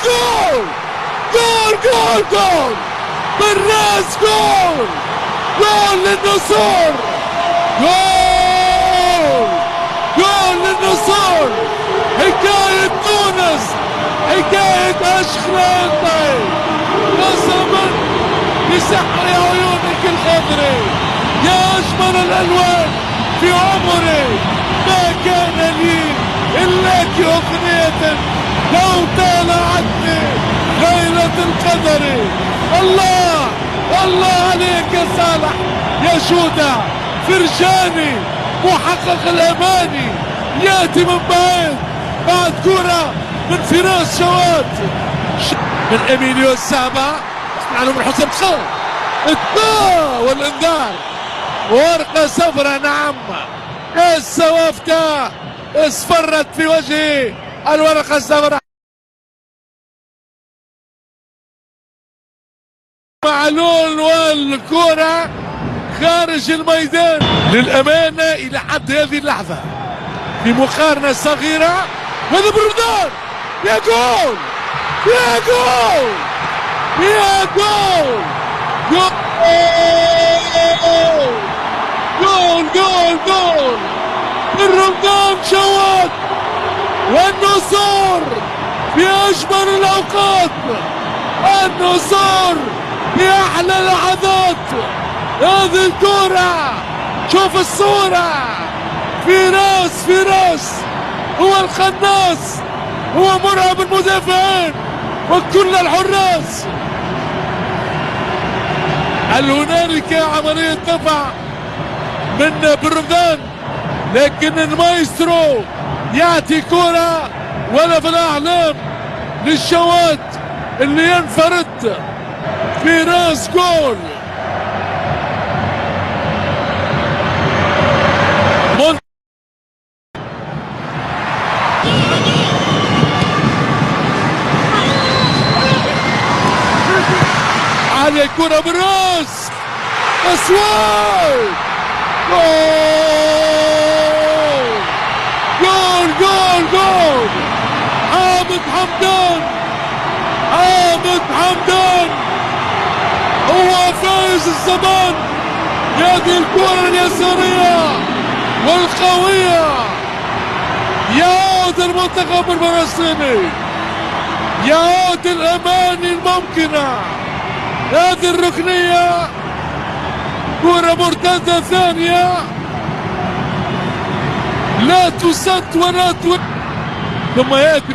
جول جول جول جول بالراس، جول جول للنصور، جول جول للنصور. حكاية تونس، حكاية أشخلاطي، قسما بسحر عيونك الخضري يا أجمل الألوان في عمري. ما كان لي إلاك أغنية لو طال عني ليلة القدر. الله الله عليك يا صالح يا جودة، فرجاني محقق الأماني، يأتي من بعيد بعد كرة من فراس شوات من إيميليو السابا، اسمع له من حسام خان والإنذار، ورقة صفراء. نعم السوافتة اصفرت في وجه الورقة الصفراء. معلول والكرة خارج الميدان. للأمانة إلى حد هذه اللحظة في مقارنة صغيرة، وهذا بالرمضان. يا جول يا جول يا جول جول جول جول جول الرمضان شوات والنصور في أجمل الأوقات، النصور في أحلى لحظات. هذه الكرة شوف الصورة، فراس هو القناص، هو مرعب المدافعين وكل الحراس. هل هنالك عملية دفع من برمضان، لكن المايسترو يعطي كرة ولا في الأعلام للشوات اللي ينفرد في راس جول. على كرة بالراس، أسود، جول جول جول جول. حامد حمدان هو فايز الزمان بهذه الكرة اليسارية والقوية. يعود المنتخب الفلسطيني، يعود الأماني الممكنة. هذه الركنية كرة مرتدة ثانية لا تسد ولا ثم يأتي